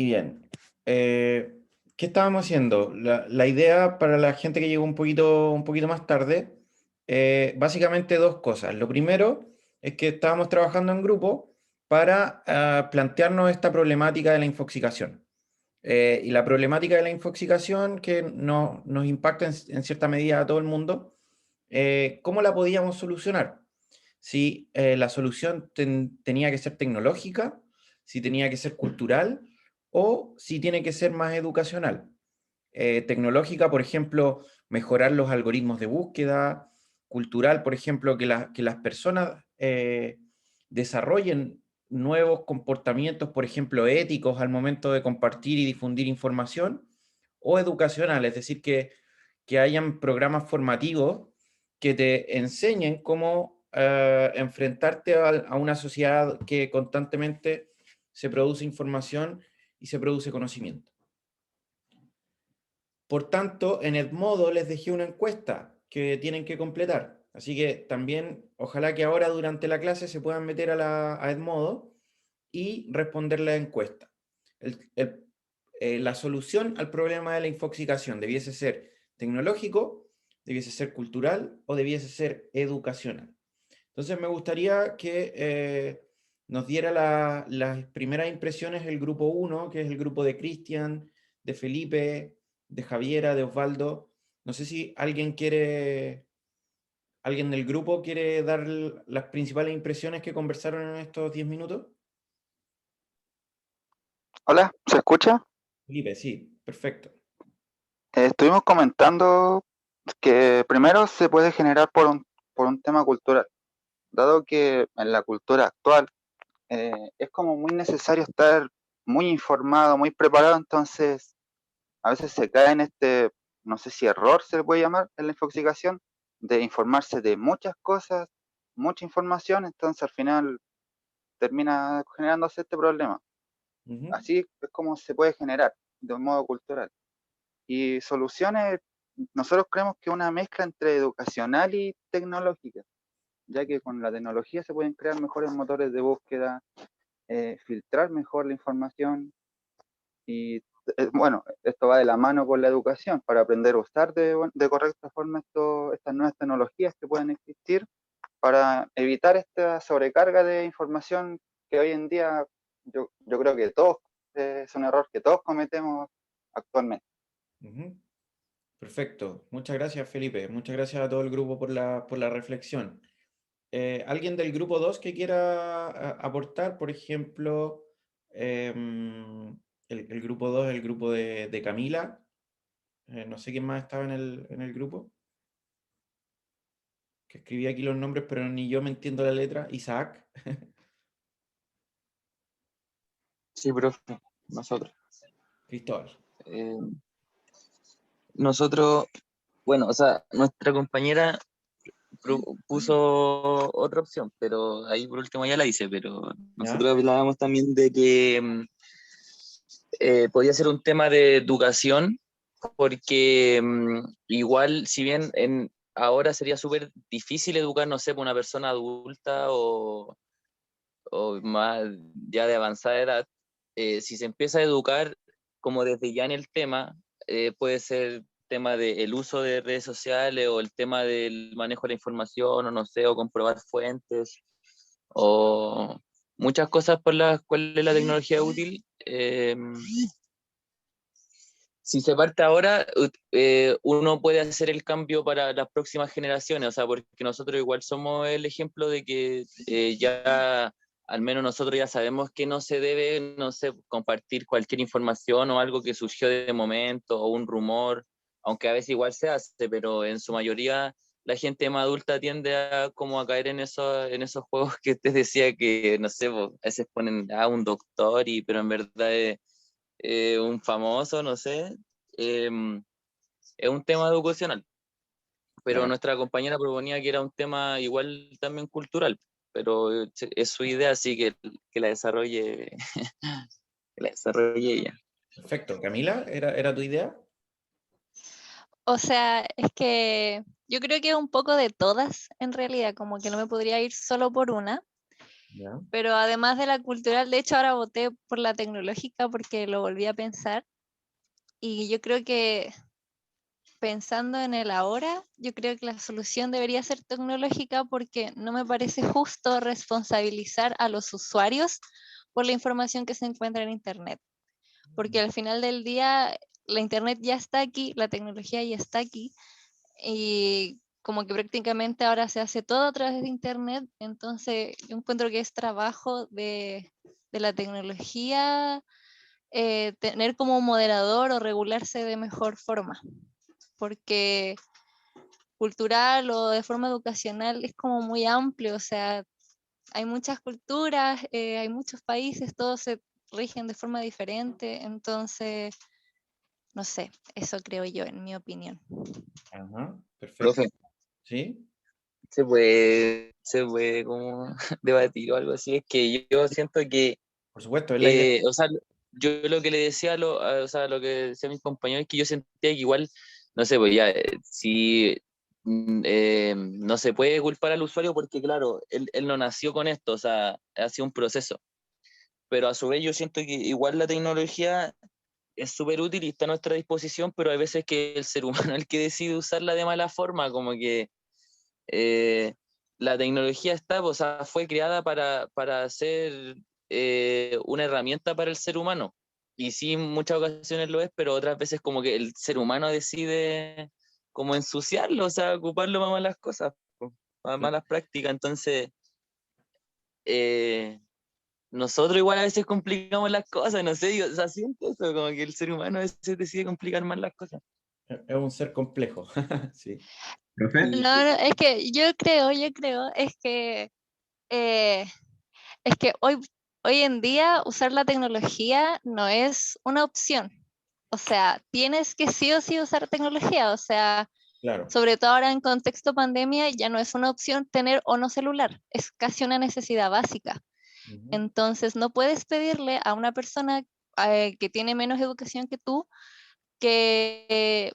Y bien, ¿qué estábamos haciendo? La idea para la gente que llegó un poquito más tarde, básicamente dos cosas. Lo primero es que estábamos trabajando en grupo para plantearnos esta problemática de la infoxicación. Y la problemática de la infoxicación que nos impacta en cierta medida a todo el mundo, ¿cómo la podíamos solucionar? Si la solución tenía que ser tecnológica, si tenía que ser cultural o si tiene que ser más educacional. Tecnológica, por ejemplo, mejorar los algoritmos de búsqueda; cultural, por ejemplo, que las personas desarrollen nuevos comportamientos, por ejemplo, éticos al momento de compartir y difundir información; o educacional, es decir, que hayan programas formativos que te enseñen cómo enfrentarte a una sociedad que constantemente se produce información y se produce conocimiento. Por tanto, en Edmodo les dejé una encuesta que tienen que completar. Así que también, ojalá que ahora durante la clase se puedan meter a Edmodo y responder la encuesta. La solución al problema de la infoxicación debiese ser tecnológico, debiese ser cultural o debiese ser educacional. Entonces me gustaría que nos diera las primeras impresiones el grupo 1, que es el grupo de Cristian, de Felipe, de Javiera, de Osvaldo. No sé si alguien del grupo quiere dar las principales impresiones que conversaron en estos 10 minutos. Hola, ¿se escucha? Felipe, sí, perfecto. Estuvimos comentando que primero se puede generar por un tema cultural, dado que en la cultura actual es como muy necesario estar muy informado, muy preparado, entonces a veces se cae en este, no sé si error se le puede llamar, en la infoxicación, de informarse de muchas cosas, mucha información, entonces al final termina generándose este problema. Ujú. Así es como se puede generar de un modo cultural. Y soluciones, nosotros creemos que una mezcla entre educacional y tecnológica, ya que con la tecnología se pueden crear mejores motores de búsqueda, filtrar mejor la información y, bueno, esto va de la mano con la educación para aprender a usar de correcta forma estas nuevas tecnologías que pueden existir para evitar esta sobrecarga de información que hoy en día yo creo que todos, es un error que todos cometemos actualmente. Ujú. Perfecto. Muchas gracias, Felipe. Muchas gracias a todo el grupo por la reflexión. ¿Alguien del grupo 2 que quiera aportar? Por ejemplo, el grupo 2, el grupo de Camila. No sé quién más estaba en el grupo, que escribía aquí los nombres, pero ni yo me entiendo la letra. Isaac. Sí, profe, nosotros. Cristóbal. Eh, nosotros, bueno, o sea, nuestra compañera puso otra opción, pero ahí por último ya la hice, pero ¿Ya? nosotros hablábamos también de que podía ser un tema de educación, porque igual, si bien ahora sería súper difícil educar, no sé, por una persona adulta o más ya de avanzada edad, si se empieza a educar como desde ya en el tema, puede ser tema del uso de redes sociales o el tema del manejo de la información o no sé, o comprobar fuentes o muchas cosas por las cuales la tecnología es útil. Si se parte ahora, uno puede hacer el cambio para las próximas generaciones, o sea, porque nosotros igual somos el ejemplo de que ya, al menos nosotros ya sabemos que no se debe, no sé, compartir cualquier información o algo que surgió de momento o un rumor, aunque a veces igual se hace, pero en su mayoría la gente más adulta tiende a como a caer en esos juegos que te decía que, no sé, a veces ponen a un doctor, pero en verdad es un famoso, no sé, eh, es un tema educacional, pero Claro. nuestra compañera proponía que era un tema igual también cultural, pero es su idea, así que la desarrolle, que la desarrolle ella. Perfecto. Camila, ¿era tu idea? O sea, es que yo creo que es un poco de todas en realidad, como que no me podría ir solo por una. Ya. Pero además de la cultural, de hecho ahora voté por la tecnológica porque lo volví a pensar. Y yo creo que pensando en el ahora, yo creo que la solución debería ser tecnológica porque no me parece justo responsabilizar a los usuarios por la información que se encuentra en Internet. Porque al final del día, la Internet ya está aquí, la tecnología ya está aquí, y como que prácticamente ahora se hace todo a través de Internet, entonces yo encuentro que es trabajo de la tecnología tener como moderador o regularse de mejor forma, porque cultural o de forma educacional es como muy amplio, o sea, hay muchas culturas, hay muchos países, todos se rigen de forma diferente, entonces, no sé, eso creo yo, en mi opinión. Ajá, perfecto. Profe, ¿Sí? se puede como debatir o algo así. Es que yo siento que, Por supuesto, es la idea. o sea, yo lo que le decía o sea, lo que decía a mis compañeros es que yo sentía que igual, no sé, pues ya, si no se puede culpar al usuario porque, claro, él no nació con esto, o sea, ha sido un proceso. Pero a su vez yo siento que igual la tecnología es súper útil y está a nuestra disposición, pero hay veces que el ser humano es el que decide usarla de mala forma, como que eh, la tecnología está, o sea, fue creada para ser una herramienta para el ser humano. Y sí, en muchas ocasiones lo es, pero otras veces como que el ser humano decide como ensuciarlo, o sea, ocuparlo para malas cosas, para malas prácticas. Entonces, eh, nosotros igual a veces complicamos las cosas, no sé, yo, o sea, siento eso, como que el ser humano a veces decide complicar más las cosas. Es un ser complejo. Sí. ¿Profe? No, Y, no, es que yo creo, eh, es que hoy en día usar la tecnología no es una opción. O sea, tienes que sí o sí usar tecnología. O sea, Claro. sobre todo ahora en contexto pandemia, ya no es una opción tener o no celular. Es casi una necesidad básica. Ujú. Entonces, no puedes pedirle a una persona que tiene menos educación que tú que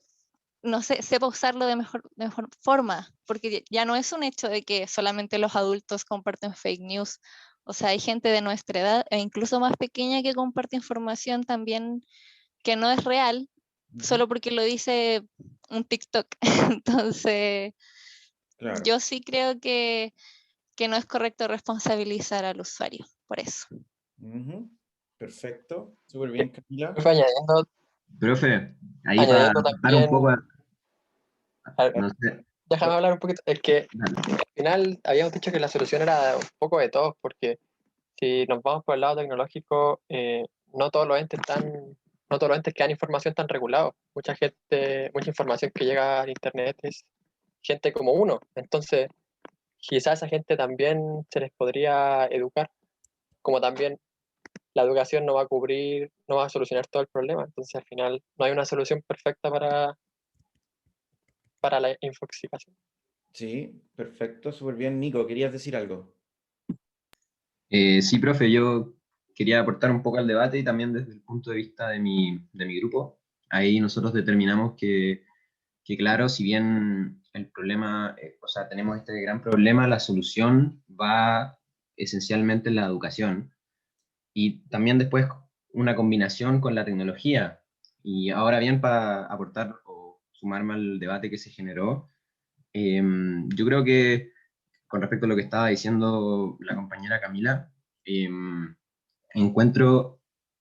no sé, sepa usarlo de mejor forma, porque ya no es un hecho de que solamente los adultos comparten fake news. O sea, hay gente de nuestra edad e incluso más pequeña que comparte información también que no es real, Ujú. solo porque lo dice un TikTok. Entonces, Claro. yo sí creo que no es correcto responsabilizar al usuario por eso. Ujú. Perfecto. Súper bien, Camila. Profe, Profe, ahí para añadiendo contar un también, poco, a ver, no sé, déjame hablar un poquito, es que dale. al final habíamos dicho que la solución era un poco de todos, porque si nos vamos por el lado tecnológico, no todos los entes están, no todos los entes que dan información tan regulados. Mucha gente, mucha información que llega a internet es gente como uno. Entonces, quizás a esa gente también se les podría educar, como también la educación no va a cubrir, no va a solucionar todo el problema. Entonces, al final, no hay una solución perfecta para la infoxicación. Sí, perfecto, súper bien. Nico, ¿querías decir algo? Sí, profe, yo quería aportar un poco al debate y también desde el punto de vista de mi grupo. Ahí nosotros determinamos que claro, si bien el problema, o sea, tenemos este gran problema, la solución va esencialmente en la educación y también después una combinación con la tecnología. Y ahora bien, para aportar o sumarme al debate que se generó, yo creo que con respecto a lo que estaba diciendo la compañera Camila, encuentro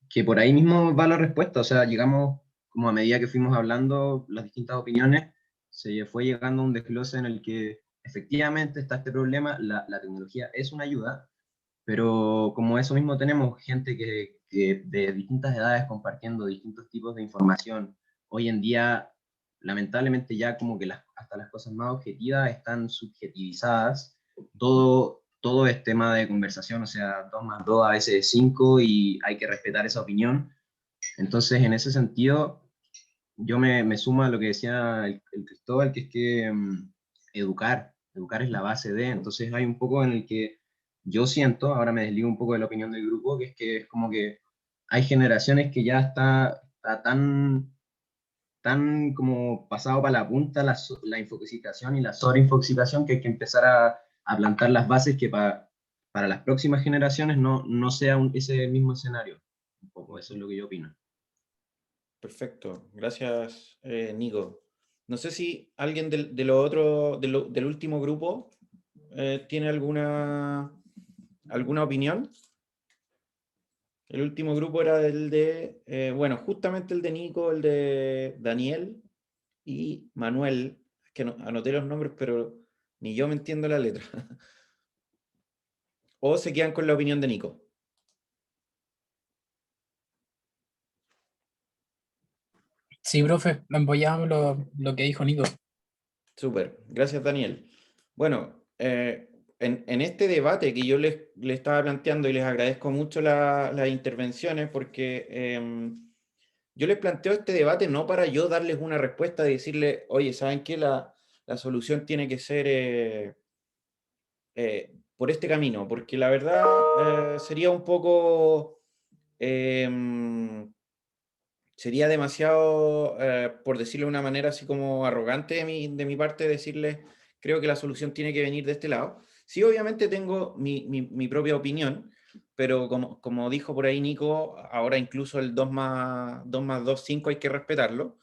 que por ahí mismo va la respuesta, o sea, llegamos como a medida que fuimos hablando las distintas opiniones, se fue llegando a un desglose en el que efectivamente está este problema, la tecnología es una ayuda, pero como eso mismo tenemos gente que de distintas edades compartiendo distintos tipos de información, hoy en día lamentablemente ya como que hasta las cosas más objetivas están subjetivizadas, todo es tema de conversación, o sea, 2 más 2 a veces es 5 y hay que respetar esa opinión. Entonces, en ese sentido, yo me sumo a lo que decía el Cristóbal, que es que educar es la base de, entonces hay un poco en el que yo siento, ahora me desligo un poco de la opinión del grupo, que es como que hay generaciones que ya está tan como pasado para la punta la infoxicación y la sobreinfoxicación que hay que empezar a plantar las bases que para para las próximas generaciones no sea ese mismo escenario. Un poco eso es lo que yo opino. Perfecto, gracias Nico. No sé si alguien de lo otro, del último grupo tiene alguna opinión. El último grupo era el de, bueno, justamente el de Nico, el de Daniel y Manuel. Es que anoté los nombres, pero ni yo me entiendo la letra. O se quedan con la opinión de Nico. Sí, profe, apoyamos lo que dijo Nico. Súper, gracias Daniel. Bueno, en este debate que yo les estaba planteando y les agradezco mucho las intervenciones porque yo les planteo este debate no para yo darles una respuesta y decirle, oye, ¿saben qué? La solución tiene que ser por este camino, porque la verdad sería un poco... sería demasiado, por decirlo de una manera así como arrogante de mi parte, decirles, creo que la solución tiene que venir de este lado. Sí, obviamente tengo mi propia opinión, pero como dijo por ahí Nico, ahora incluso el 2 más 2 5 hay que respetarlo.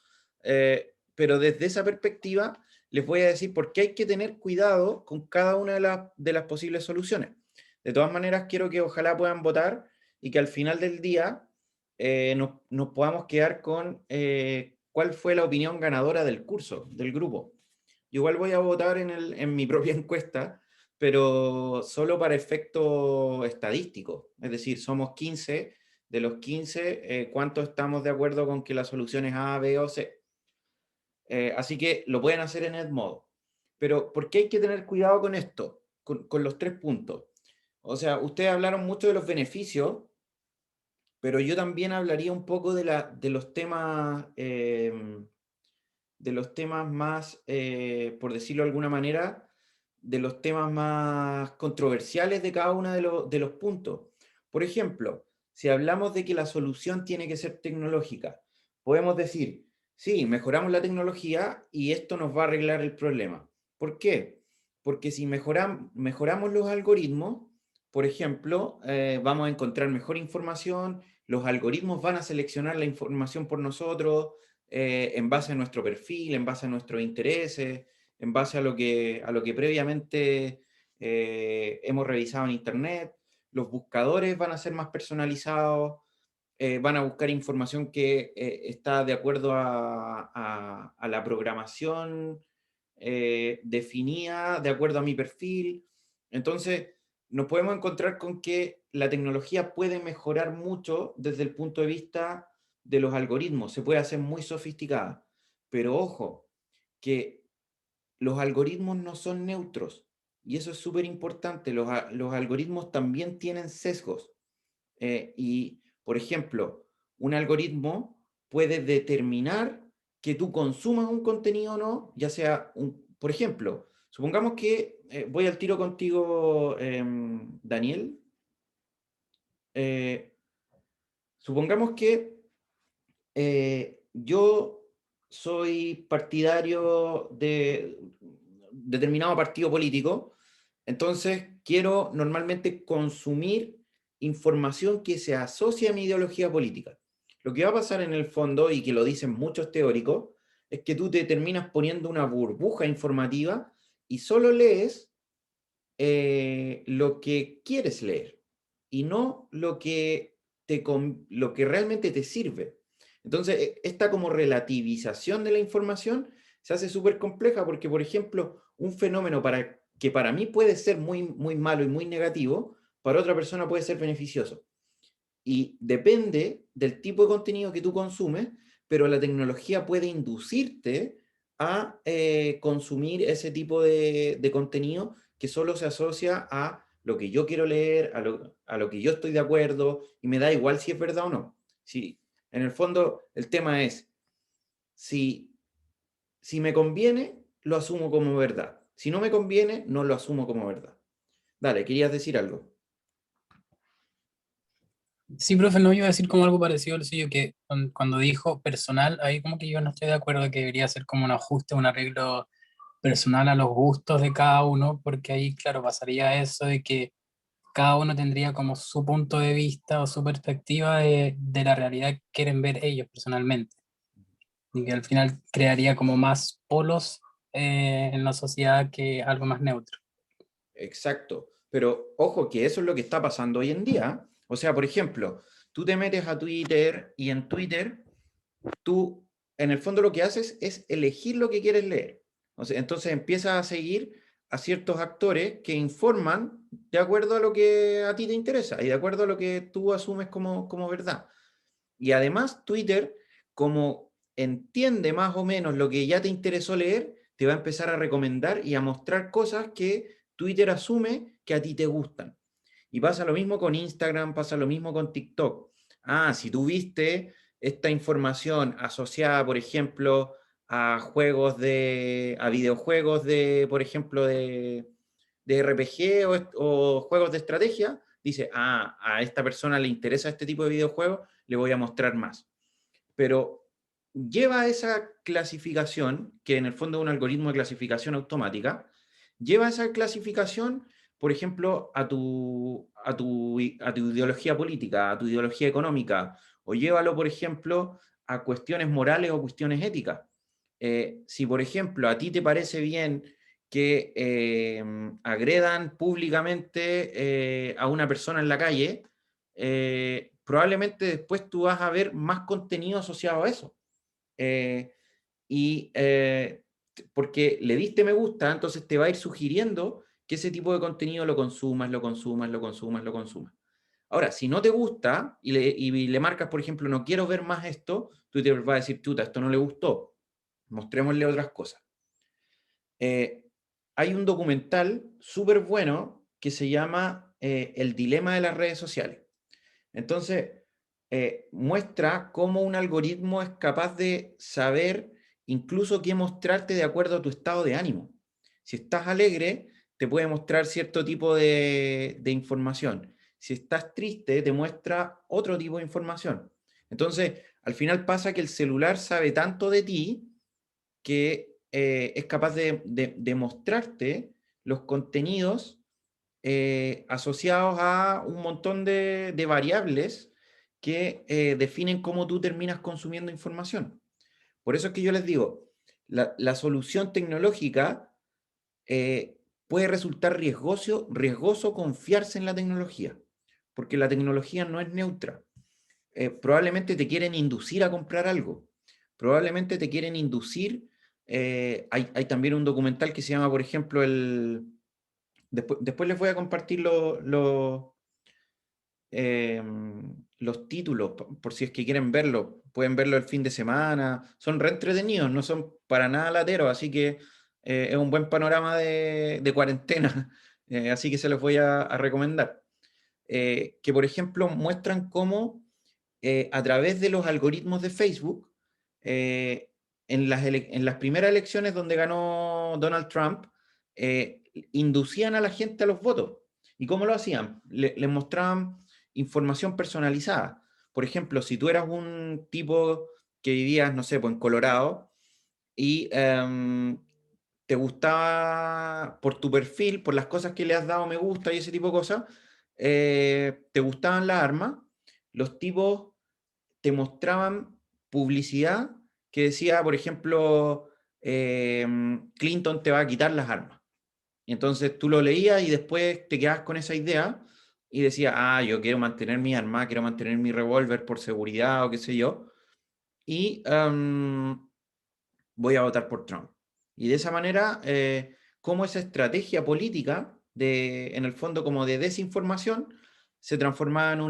Pero desde esa perspectiva, les voy a decir por qué hay que tener cuidado con cada una de las posibles soluciones. De todas maneras, quiero que ojalá puedan votar y que al final del día nos podamos quedar con cuál fue la opinión ganadora del curso, del grupo. Yo igual voy a votar en mi propia encuesta, pero solo para efecto estadístico. Es decir, somos 15, de los 15, ¿cuántos estamos de acuerdo con que la solución es A, B o C? Así que lo pueden hacer en Edmodo. Pero ¿por qué hay que tener cuidado con esto? Con los 3 puntos. O sea, ustedes hablaron mucho de los beneficios, pero yo también hablaría un poco de los temas más, por decirlo de alguna manera, de los temas más controversiales de cada uno de los puntos. Por ejemplo, si hablamos de que la solución tiene que ser tecnológica, podemos decir, sí, mejoramos la tecnología y esto nos va a arreglar el problema. ¿Por qué? Porque si mejoramos los algoritmos, por ejemplo, vamos a encontrar mejor información, los algoritmos van a seleccionar la información por nosotros, en base a nuestro perfil, en base a nuestros intereses, en base a lo que previamente hemos revisado en Internet. Los buscadores van a ser más personalizados, van a buscar información que está de acuerdo a la programación definida, de acuerdo a mi perfil. Entonces, nos podemos encontrar con que la tecnología puede mejorar mucho desde el punto de vista de los algoritmos, se puede hacer muy sofisticada, pero ojo, que los algoritmos no son neutros, y eso es súper importante, los algoritmos también tienen sesgos, y, por ejemplo, un algoritmo puede determinar que tú consumas un contenido o no, ya sea, por ejemplo, supongamos que, voy al tiro contigo, Daniel, eh, supongamos que yo soy partidario de determinado partido político, entonces quiero normalmente consumir información que se asocia a mi ideología política. Lo que va a pasar en el fondo, y que lo dicen muchos teóricos, es que tú te terminas poniendo una burbuja informativa y solo lees lo que quieres leer y no lo que realmente te sirve. Entonces, esta como relativización de la información se hace súper compleja porque, por ejemplo, un fenómeno que para mí puede ser muy, muy malo y muy negativo, para otra persona puede ser beneficioso. Y depende del tipo de contenido que tú consumes, pero la tecnología puede inducirte a consumir ese tipo de contenido que solo se asocia a lo que yo quiero leer, a lo que yo estoy de acuerdo, y me da igual si es verdad o no. Si, en el fondo, el tema es, si me conviene, lo asumo como verdad. Si no me conviene, no lo asumo como verdad. Dale, querías decir algo. Sí, profe, no iba a decir como algo parecido al suyo, que cuando dijo personal, ahí como que yo no estoy de acuerdo que debería ser como un ajuste, un arreglo personal a los gustos de cada uno, porque ahí, claro, pasaría eso de que cada uno tendría como su punto de vista o su perspectiva de la realidad que quieren ver ellos personalmente. Y que al final crearía como más polos en la sociedad que algo más neutro. Exacto. Pero ojo que eso es lo que está pasando hoy en día. O sea, por ejemplo, tú te metes a Twitter y en Twitter tú, en el fondo lo que haces es elegir lo que quieres leer. O sea, entonces empiezas a seguir a ciertos actores que informan de acuerdo a lo que a ti te interesa y de acuerdo a lo que tú asumes como verdad. Y además Twitter, como entiende más o menos lo que ya te interesó leer, te va a empezar a recomendar y a mostrar cosas que Twitter asume que a ti te gustan. Y pasa lo mismo con Instagram, pasa lo mismo con TikTok. Ah, si tú viste esta información asociada, por ejemplo, a a videojuegos por ejemplo, de RPG o juegos de estrategia, dice, a esta persona le interesa este tipo de videojuegos, le voy a mostrar más. Pero lleva esa clasificación, que en el fondo es un algoritmo de clasificación automática, lleva esa clasificación, por ejemplo, a tu ideología política, a tu ideología económica, o llévalo, por ejemplo, a cuestiones morales o cuestiones éticas. Si, por ejemplo, a ti te parece bien que agredan públicamente a una persona en la calle, probablemente después tú vas a ver más contenido asociado a eso. Y porque le diste me gusta, entonces te va a ir sugiriendo que ese tipo de contenido lo consumas, lo consumas, lo consumas, lo consumas. Ahora, si no te gusta y le marcas, por ejemplo, no quiero ver más esto, Twitter va a decir, chuta, esto no le gustó, mostrémosle otras cosas. Hay un documental súper bueno que se llama El dilema de las redes sociales. Entonces, muestra cómo un algoritmo es capaz de saber incluso qué mostrarte de acuerdo a tu estado de ánimo. Si estás alegre, te puede mostrar cierto tipo de información. Si estás triste, te muestra otro tipo de información. Entonces, al final pasa que el celular sabe tanto de ti que es capaz de mostrarte los contenidos asociados a un montón de variables que definen cómo tú terminas consumiendo información. Por eso es que yo les digo, la solución tecnológica puede resultar riesgoso confiarse en la tecnología, porque la tecnología no es neutra. Probablemente te quieren inducir a comprar algo, probablemente te quieren inducir, hay también un documental que se llama, por ejemplo, después les voy a compartir los títulos, por si es que quieren verlo. Pueden verlo el fin de semana. Son re entretenidos, no son para nada lateros, así que es un buen panorama de cuarentena. Así que se los voy a recomendar. Que, por ejemplo, muestran cómo a través de los algoritmos de Facebook, en las primeras elecciones donde ganó Donald Trump, inducían a la gente a los votos. ¿Y cómo lo hacían? Les mostraban información personalizada. Por ejemplo, si tú eras un tipo que vivías, no sé, pues en Colorado, y te gustaba por tu perfil, por las cosas que le has dado me gusta y ese tipo de cosas, te gustaban las armas, los tipos te mostraban publicidad que decía, por ejemplo, Clinton te va a quitar las armas. Y entonces tú lo leías y después te quedabas con esa idea y decías, yo quiero mantener mi arma, quiero mantener mi revólver por seguridad o qué sé yo, y voy a votar por Trump. Y de esa manera, cómo esa estrategia política, en el fondo como de desinformación, se transformaba en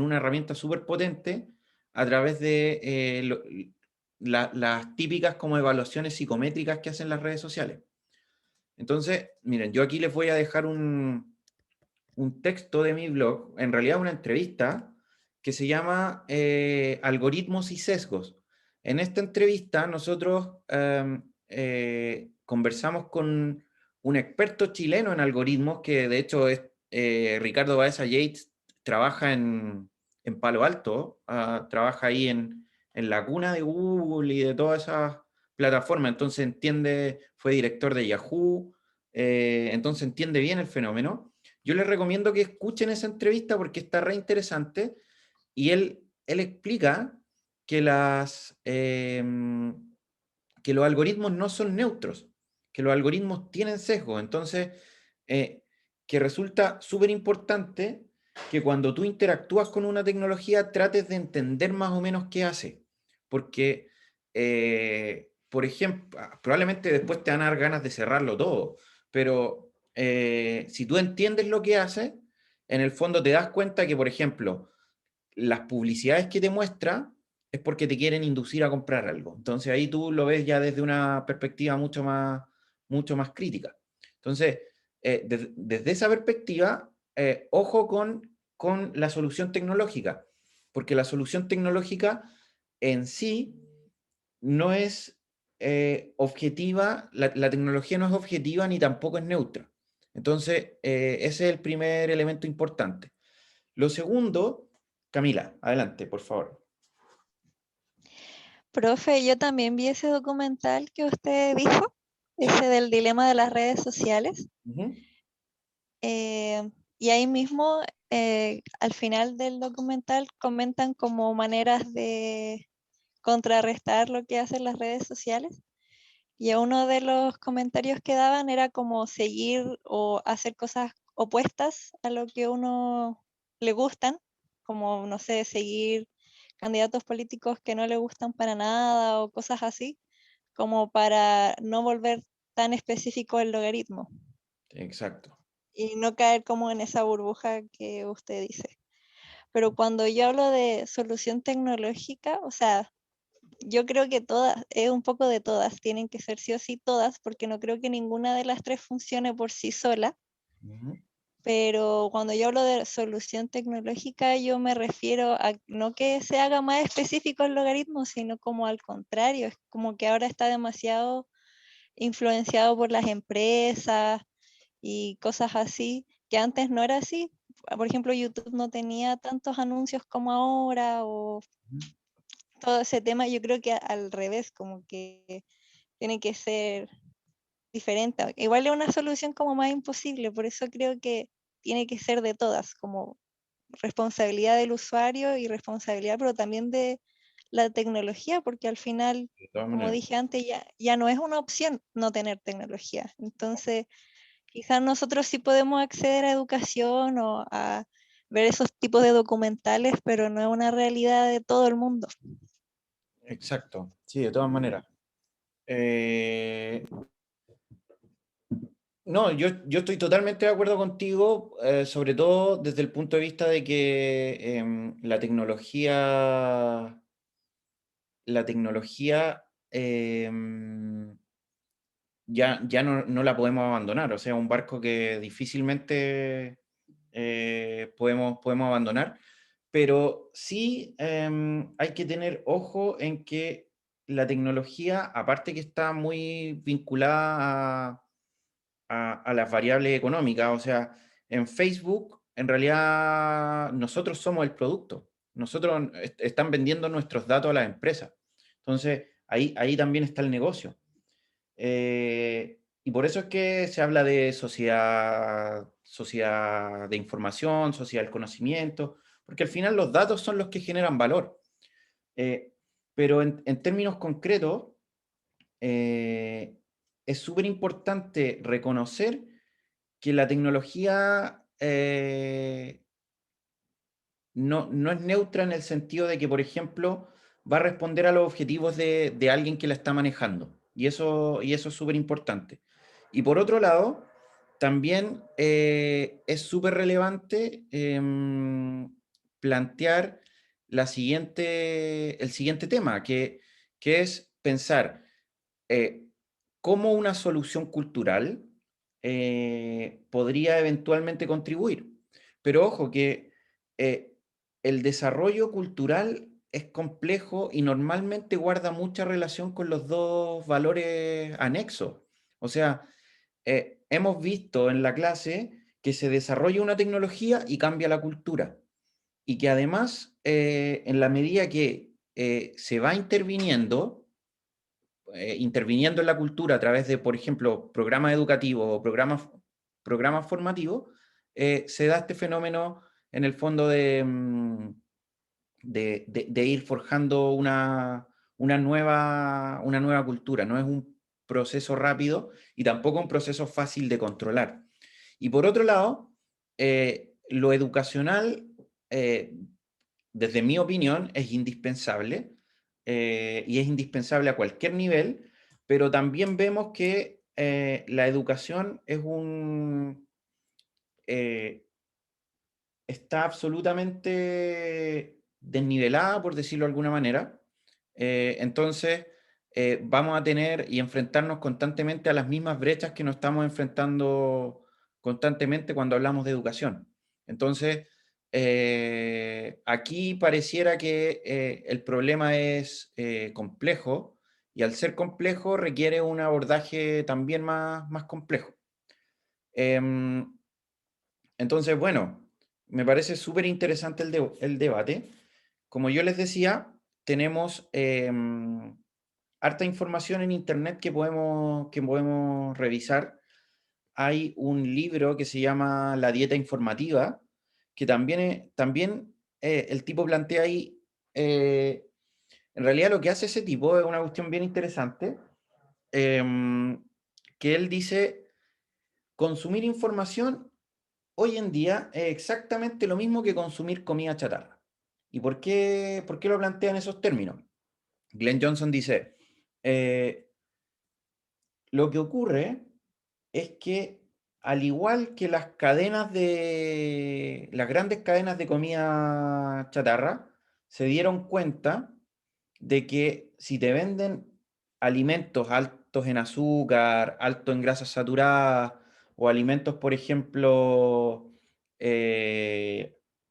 una herramienta súper potente a través de las típicas como evaluaciones psicométricas que hacen las redes sociales. Entonces, miren, yo aquí les voy a dejar un texto de mi blog, en realidad una entrevista, que se llama Algoritmos y Sesgos. En esta entrevista nosotros conversamos con un experto chileno en algoritmos, que de hecho es Ricardo Baeza Yates, trabaja en Palo Alto, trabaja ahí en la cuna de Google y de todas esas plataformas, entonces fue director de Yahoo, entonces entiende bien el fenómeno. Yo les recomiendo que escuchen esa entrevista porque está re interesante y él explica que, que los algoritmos no son neutros, que los algoritmos tienen sesgo. Entonces, que resulta súper importante que cuando tú interactúas con una tecnología trates de entender más o menos qué hace. Porque, por ejemplo, probablemente después te van a dar ganas de cerrarlo todo, pero si tú entiendes lo que hace, en el fondo te das cuenta que, por ejemplo, las publicidades que te muestra es porque te quieren inducir a comprar algo. Entonces ahí tú lo ves ya desde una perspectiva mucho más crítica. Entonces, desde esa perspectiva, ojo con la solución tecnológica, porque la solución tecnológica en sí no es objetiva, la tecnología no es objetiva ni tampoco es neutra. Entonces, ese es el primer elemento importante. Lo segundo, Camila, adelante, por favor. Profe, yo también vi ese documental que usted dijo, ese del dilema de las redes sociales. Ujú. Y ahí mismo, al final del documental, comentan como maneras de contrarrestar lo que hacen las redes sociales. Y uno de los comentarios que daban era como seguir o hacer cosas opuestas a lo que uno le gustan, como, no sé, seguir candidatos políticos que no le gustan para nada o cosas así, como para no volver tan específico el logaritmo Exacto. y no caer como en esa burbuja que usted dice. Pero cuando yo hablo de solución tecnológica, o sea, yo creo que todas, es un poco de todas, tienen que ser sí o sí todas, porque no creo que ninguna de las tres funcione por sí sola. Ujú. Pero cuando yo hablo de solución tecnológica, yo me refiero a no que se haga más específico el logaritmo, sino como al contrario, es como que ahora está demasiado influenciado por las empresas y cosas así, que antes no era así. Por ejemplo, YouTube no tenía tantos anuncios como ahora, o todo ese tema, yo creo que al revés, como que tiene que ser diferente. Igual es una solución como más imposible, por eso creo que tiene que ser de todas, como responsabilidad del usuario y responsabilidad, pero también de la tecnología, porque al final, De todas como maneras. dije antes, ya no es una opción no tener tecnología. Entonces, quizás nosotros sí podemos acceder a educación o a ver esos tipos de documentales, pero no es una realidad de todo el mundo. Exacto. Sí, de todas maneras. No, yo estoy totalmente de acuerdo contigo, sobre todo desde el punto de vista de que la tecnología ya no la podemos abandonar. O sea, un barco que difícilmente podemos abandonar. Pero sí hay que tener ojo en que la tecnología, aparte que está muy vinculada a las variables económicas, o sea, en Facebook, en realidad nosotros somos el producto. Nosotros están vendiendo nuestros datos a las empresas. Entonces, ahí también está el negocio. Y por eso es que se habla de sociedad de información, sociedad del conocimiento, porque al final los datos son los que generan valor. Pero en términos concretos, eh, es súper importante reconocer que la tecnología no es neutra en el sentido de que, por ejemplo, va a responder a los objetivos de alguien que la está manejando. Y eso es súper importante. Y por otro lado, también es súper relevante plantear el siguiente tema, que es pensar cómo una solución cultural podría eventualmente contribuir. Pero ojo que eh, el desarrollo cultural es complejo y normalmente guarda mucha relación con los dos valores anexos. O sea, hemos visto en la clase que se desarrolla una tecnología y cambia la cultura. Y que además, en la medida que se va interviniendo en la cultura a través de, por ejemplo, programas educativos o programas formativos, se da este fenómeno en el fondo de ir forjando una nueva cultura. No es un proceso rápido y tampoco un proceso fácil de controlar. Y por otro lado, lo educacional, desde mi opinión, es indispensable, y es indispensable a cualquier nivel, pero también vemos que la educación está absolutamente desnivelada, por decirlo de alguna manera. Entonces, vamos a tener y enfrentarnos constantemente a las mismas brechas que nos estamos enfrentando constantemente cuando hablamos de educación. Entonces, aquí pareciera que el problema es complejo, y al ser complejo requiere un abordaje también más complejo. Entonces, bueno, me parece súper interesante el debate. Como yo les decía, tenemos harta información en internet que podemos revisar. Hay un libro que se llama La dieta informativa, que también el tipo plantea ahí, en realidad lo que hace ese tipo es una cuestión bien interesante, que él dice, consumir información hoy en día es exactamente lo mismo que consumir comida chatarra. ¿Y por qué lo plantea en esos términos? Glenn Johnson dice, lo que ocurre es que, al igual que las grandes cadenas de comida chatarra, se dieron cuenta de que si te venden alimentos altos en azúcar, altos en grasas saturadas, o alimentos, por ejemplo,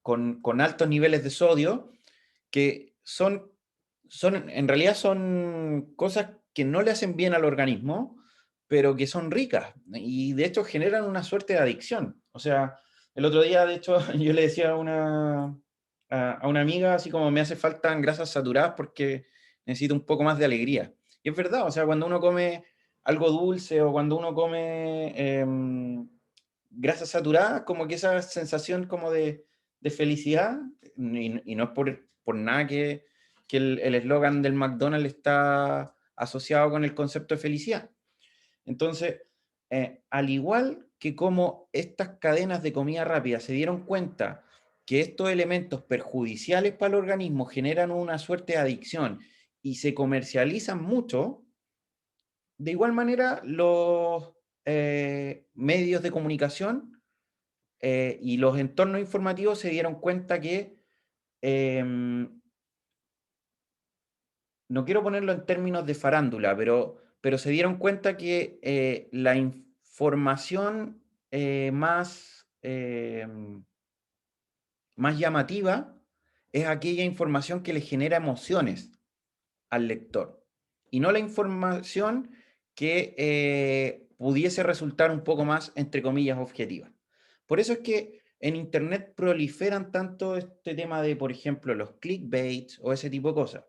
con altos niveles de sodio, que en realidad son cosas que no le hacen bien al organismo, pero que son ricas y de hecho generan una suerte de adicción. O sea, el otro día, de hecho, yo le decía a una amiga, así como me hace falta grasas saturadas porque necesito un poco más de alegría. Y es verdad, o sea, cuando uno come algo dulce o cuando uno come grasas saturadas, como que esa sensación como de felicidad, y no es por nada que el eslogan del McDonald's está asociado con el concepto de felicidad. Entonces, al igual que como estas cadenas de comida rápida se dieron cuenta que estos elementos perjudiciales para el organismo generan una suerte de adicción y se comercializan mucho, de igual manera los medios de comunicación y los entornos informativos se dieron cuenta que, no quiero ponerlo en términos de farándula, pero se dieron cuenta que la información más llamativa es aquella información que le genera emociones al lector, y no la información que pudiese resultar un poco más, entre comillas, objetiva. Por eso es que en Internet proliferan tanto este tema de, por ejemplo, los clickbaits o ese tipo de cosas.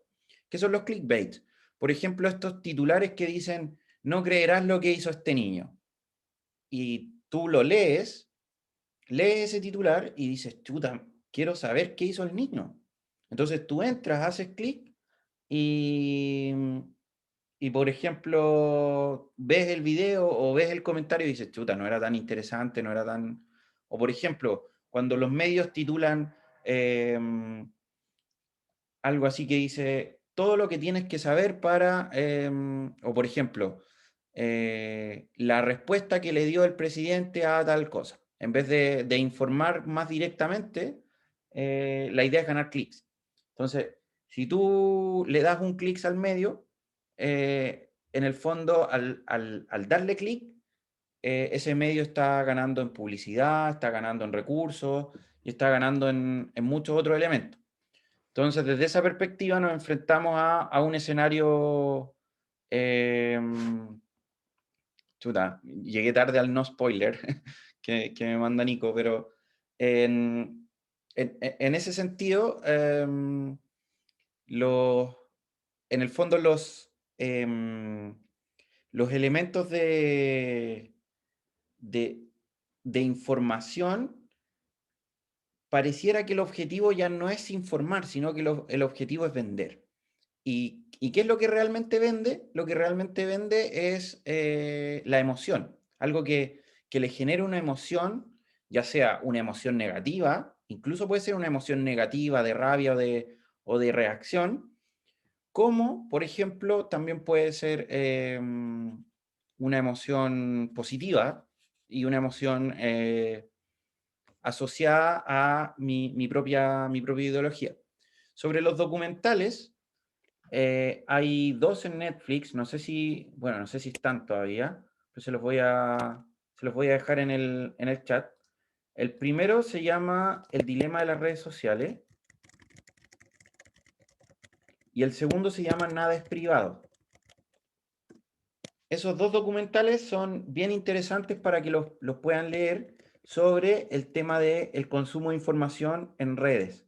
¿Qué son los clickbaits? Por ejemplo, estos titulares que dicen, no creerás lo que hizo este niño. Y tú lo lees ese titular y dices, chuta, quiero saber qué hizo el niño. Entonces tú entras, haces clic y, por ejemplo, ves el video o ves el comentario y dices, chuta, no era tan interesante, no era tan... O por ejemplo, cuando los medios titulan algo así que dice, todo lo que tienes que saber para... o por ejemplo, la respuesta que le dio el presidente a tal cosa. En vez de informar más directamente, la idea es ganar clics. Entonces, si tú le das un clic al medio, en el fondo, al darle clic, ese medio está ganando en publicidad, está ganando en recursos y está ganando en muchos otros elementos. Entonces, desde esa perspectiva nos enfrentamos a un escenario... chuta, llegué tarde al no spoiler que me manda Nico, pero en ese sentido, en el fondo los elementos de información pareciera que el objetivo ya no es informar, sino que el objetivo es vender. ¿Y qué es lo que realmente vende? Lo que realmente vende es la emoción, algo que le genere una emoción, ya sea una emoción negativa, incluso puede ser una emoción negativa de rabia o de reacción, como, por ejemplo, también puede ser una emoción positiva y una emoción asociada a mi propia ideología. Sobre los documentales, hay 2 en Netflix, no sé si están todavía, pero se los voy a dejar en el chat. El primero se llama El dilema de las redes sociales y el segundo se llama Nada es privado. Esos 2 documentales son bien interesantes para que los puedan leer sobre el tema del consumo de información en redes.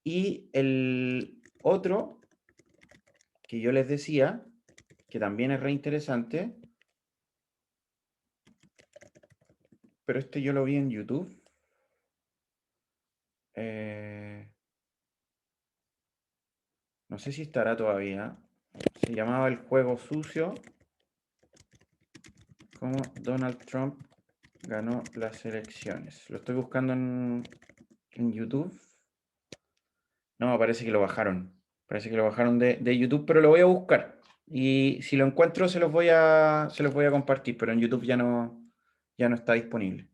Y el otro que yo les decía, que también es re interesante, pero este yo lo vi en YouTube. No sé si estará todavía. Se llamaba El juego sucio. Cómo Donald Trump ganó las elecciones. Lo estoy buscando en YouTube. No, parece que lo bajaron. Parece que lo bajaron de YouTube, pero lo voy a buscar. Y si lo encuentro se los voy a compartir, pero en YouTube ya no está disponible.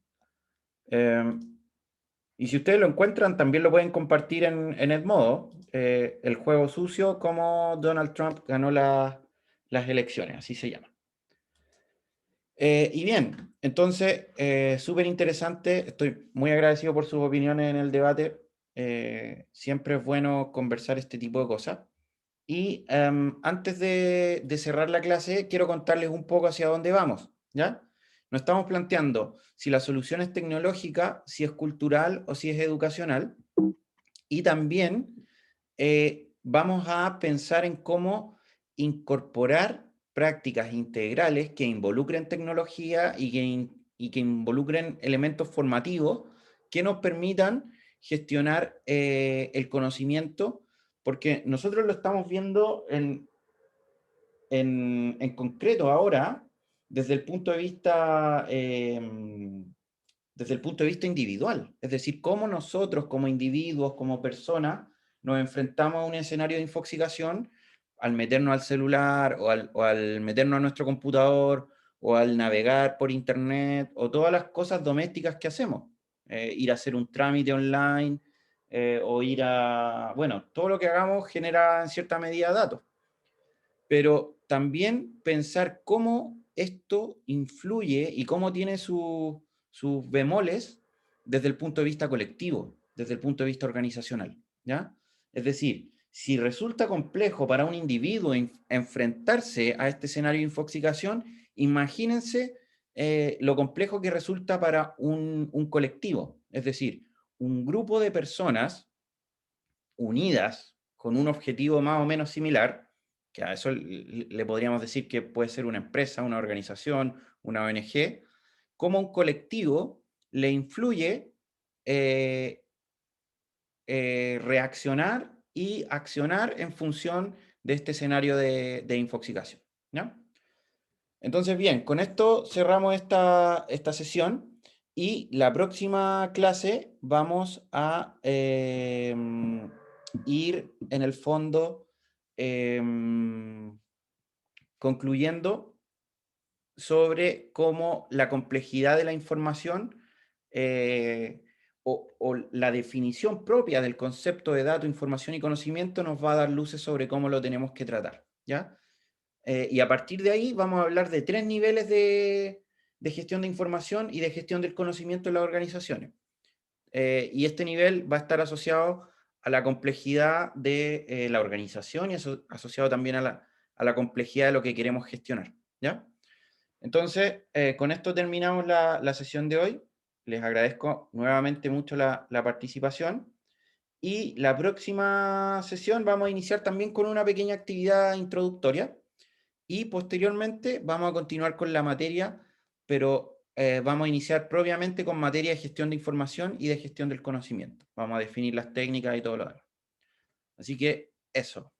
Y si ustedes lo encuentran, también lo pueden compartir en Edmodo, el juego sucio, como Donald Trump ganó las elecciones, así se llama. Y bien, entonces, súper interesante, estoy muy agradecido por sus opiniones en el debate, siempre es bueno conversar este tipo de cosas. Y antes de cerrar la clase, quiero contarles un poco hacia dónde vamos, ¿ya? Nos estamos planteando si la solución es tecnológica, si es cultural o si es educacional. Y también vamos a pensar en cómo incorporar prácticas integrales que involucren tecnología y que involucren elementos formativos que nos permitan gestionar el conocimiento, porque nosotros lo estamos viendo en concreto ahora desde el punto de vista individual, es decir, cómo nosotros como individuos, como personas, nos enfrentamos a un escenario de infoxicación al meternos al celular o al meternos a nuestro computador o al navegar por internet o todas las cosas domésticas que hacemos, ir a hacer un trámite online o ir a, bueno, todo lo que hagamos genera en cierta medida datos, pero también pensar cómo esto influye y cómo tiene sus bemoles desde el punto de vista colectivo, desde el punto de vista organizacional, ¿ya? Es decir, si resulta complejo para un individuo enfrentarse a este escenario de infoxicación, imagínense lo complejo que resulta para un colectivo, es decir, un grupo de personas unidas con un objetivo más o menos similar, que a eso le podríamos decir que puede ser una empresa, una organización, una ONG, como un colectivo le influye reaccionar y accionar en función de este escenario de infoxicación, ¿no? Entonces, bien, con esto cerramos esta sesión y la próxima clase vamos a ir en el fondo concluyendo sobre cómo la complejidad de la información o la definición propia del concepto de dato, información y conocimiento nos va a dar luces sobre cómo lo tenemos que tratar, ¿ya? Y a partir de ahí vamos a hablar de 3 niveles de gestión de información y de gestión del conocimiento en las organizaciones. Y este nivel va a estar asociado a la complejidad de la organización y asociado también a la complejidad de lo que queremos gestionar, ¿ya? Entonces, con esto terminamos la sesión de hoy. Les agradezco nuevamente mucho la participación. Y la próxima sesión vamos a iniciar también con una pequeña actividad introductoria. Y posteriormente vamos a continuar con la materia, pero vamos a iniciar propiamente con materia de gestión de información y de gestión del conocimiento. Vamos a definir las técnicas y todo lo demás. Así que eso.